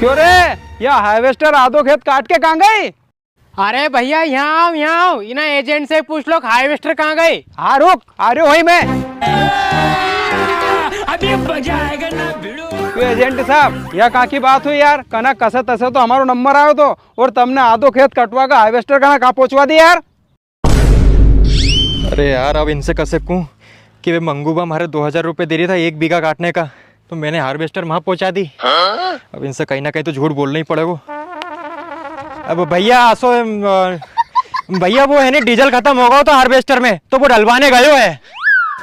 क्यों रे, या हार्वेस्टर आधो खेत काट के कहाँ गई? अरे भैया यहाँ आओ इना एजेंट से पूछ लो हार्वेस्टर कहाँ गए। हाँ रुक, आ रहे हो वही मैं। अभी मजा आएगा ना भिड़ो। तो एजेंट साहब, यह कहाँ की बात हुई यार? कना कसे तसे तो हमारो नंबर आयो तो, और तुमने आधो खेत कटवा का हार्वेस्टर कहाँ पहुँचवा दी यार? अरे यार, अब इनसे कैसे कहूँ कि वे मंगूबा हमारे 2000 रुपये दे रही था 1 बीघा काटने का, तो मैंने हार्वेस्टर वहाँ पहुँचा दी। अब इनसे कहीं ना कहीं तो झूठ बोलना ही पड़ेगा। अब भैया भैया वो है नहीं, डीजल खत्म होगा तो हार्वेस्टर में, तो वो डलवाने गए है।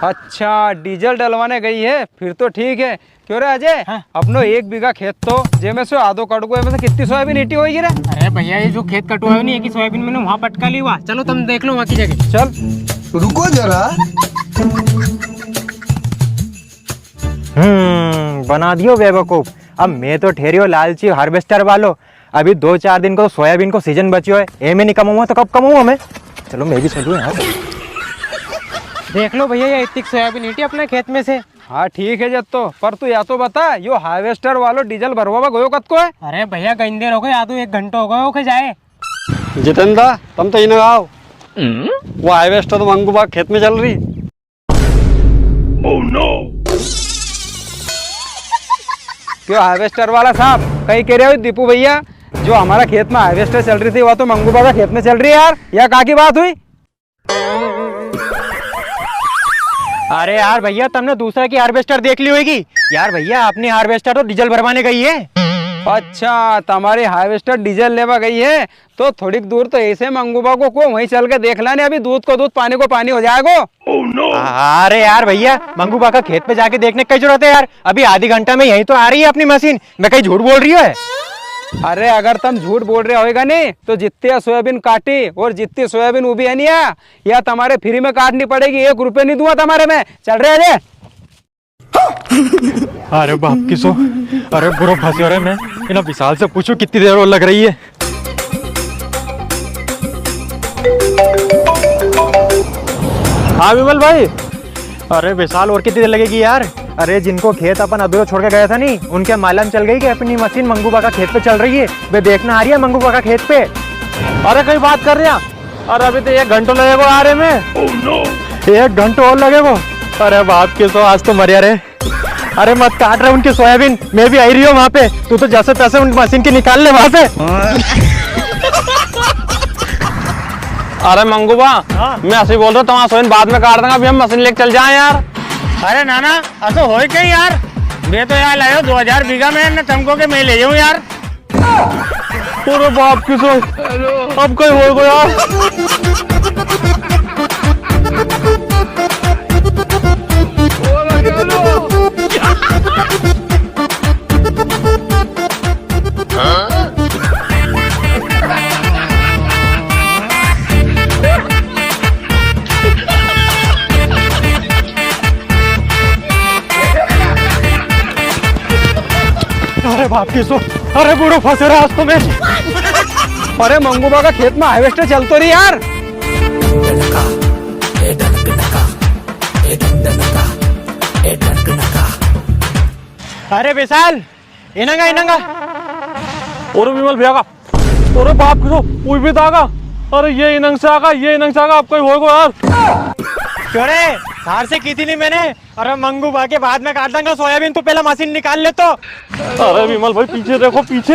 अच्छा, डीजल डलवाने गई है, फिर तो ठीक है। क्यों रे अजय, अपनो 1 बीघा खेत तो जेमे से आधो कट गो, में से कितनी सोयाबीन ईटी होगी रे? अरे भैया ये जो खेत कटवा नहीं, एक ही सोयाबीन मैंने वहाँ पटका ली हुआ। चलो तुम देख लो वहाँ की जगह। चल रुको जरा। बना दियो बेवकूफ। अब मैं तो ठहरियो लालची हार्वेस्टर वालो। अभी 2-4 दिन को तो सोयाबीन को सीजन बचियो है, ए में नहीं कमाऊंगा तो कब कमाऊंगा मैं? चलो मैं भी चलूँ यार। देख लो भैया ये इतनी सोयाबीन ईटी अपने खेत में से। हाँ ठीक है जब तो, पर तू या तो बता, यो हार्वेस्टर वालो डीजल भरवा गयो कत को है? अरे भैया कई देर हो गए, आधो 1 घंटा हो गए जाए। जितेंद्र, तुम तो इन्हें आओ। वो हार्वेस्टर तो मंगूबा खेत में चल रही। Oh no! क्यों हार्वेस्टर वाला साहब, कहीं कह रहे हो दीपू भैया, जो हमारा खेत में हार्वेस्टर चल रही थी वह तो मंगूबा का खेत में चल रही है यार, या कहाँ की बात हुई? अरे यार भैया, तुमने दूसरा की हार्वेस्टर देख ली होगी यार। भैया अपनी हार्वेस्टर तो डीजल भरवाने गई है। अच्छा, तुम्हारी हार्वेस्टर डीजल लेवा गई है, तो थोड़ी दूर तो ऐसे मंगूबा को वहीं चल के देख लाने, अभी दूध को दूध पानी को पानी हो जाएगा। Oh no! अरे यार भैया, मंगूबा का खेत पे जाके देखने की जरूरत है यार। अभी आधी घंटा में यही तो आ रही है अपनी मशीन। मैं कहीं झूठ बोल रही है? अरे अगर तुम झूठ बोल रहे होगा नहीं, तो जितनी सोयाबीन काटी और जितनी सोयाबीन उभी है नहीं या तुम्हारे फ्री में काटनी पड़ेगी, 1 रुपये नहीं दूंगा तुम्हारे में। चल रहे अजय। अरे बाप की सो, अरे बुरा फंसे रहे। मैं इन विशाल से पूछूं कितनी देर और लग रही है। हाँ विमल भाई। अरे विशाल, और कितनी देर लगेगी यार? अरे जिनको खेत अपन अधूरा छोड़ के गया था नहीं, उनके मालूम चल गई कि अपनी मशीन मंगूबा का खेत पे चल रही है। वे देखना आ रही है मंगूबा का खेत पे। अरे कोई बात कर रहे हैं? अरे अभी तो 1 घंटा लगेगा आ रहे में। Oh no! 1 घंटा और लगेगा? अरे बाप के सो, आज तो मरिया रे। अरे मत काट रहे उनकी सोयाबीन, मैं भी आई रही हूँ वहाँ पे। तू तो जैसे तैसे उन मशीन के निकाल ले वहाँ से। अरे मंगूबा, मैं ऐसे बोल रहा हूँ, तुम्हारा सोयाबीन बाद में काट देंगे, अभी हम मशीन लेके चल जाए यार। अरे नाना ऐसा हो क्या यार, मैं तो यार लायो 2000 बीघा में तुमको के मैं ले जाऊँ यार। अरे बाप की सो, अब कोई हो गया यार। अरे बाप की सो, अरे बुढ़ो फंसे रहा आज तो मैं। अरे मंगूबा का खेत में हार्वेस्टर चल तो रही यार। अरे विशाल, इनंगा इनंगा। और विमल भैया का, अरे बाप की सो, कोई भी दागा। अरे ये इनंग से आगा, ये इनंग से आगा, अब कोई होगा यार। क्यों रे, धार से की थी नहीं मैंने। अरे मंगूबा के बाद में काट देंगे सोयाबीन, तो पहले मशीन निकाल ले तो। अरे विमल भाई, पीछे देखो पीछे।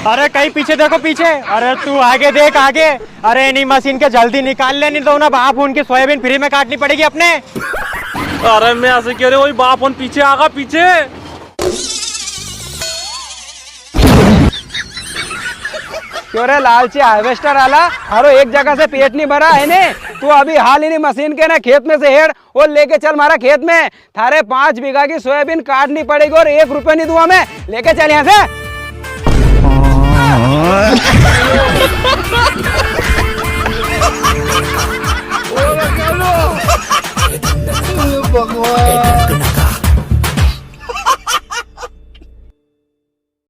अरे कहीं पीछे देखो पीछे। अरे तू आगे देख आगे। अरे नहीं मशीन के जल्दी निकाल ले, नहीं तो ना बाप उनकी सोयाबीन फ्री में काटनी पड़ेगी अपने। अरे मैं ऐसे कह रहे, वही बाप उन पीछे आगा पीछे। क्यों रे लालची हार्वेस्टर आला, हरो एक जगह से पेट नहीं भरा है ने? तू अभी हाल ही नहीं मशीन के ना खेत में से हेड़ और लेके चल मारा खेत में। थारे 5 बीघा की सोयाबीन काटनी पड़ेगी और 1 रुपये नहीं दूंगा मैं। लेके चल यहाँ से।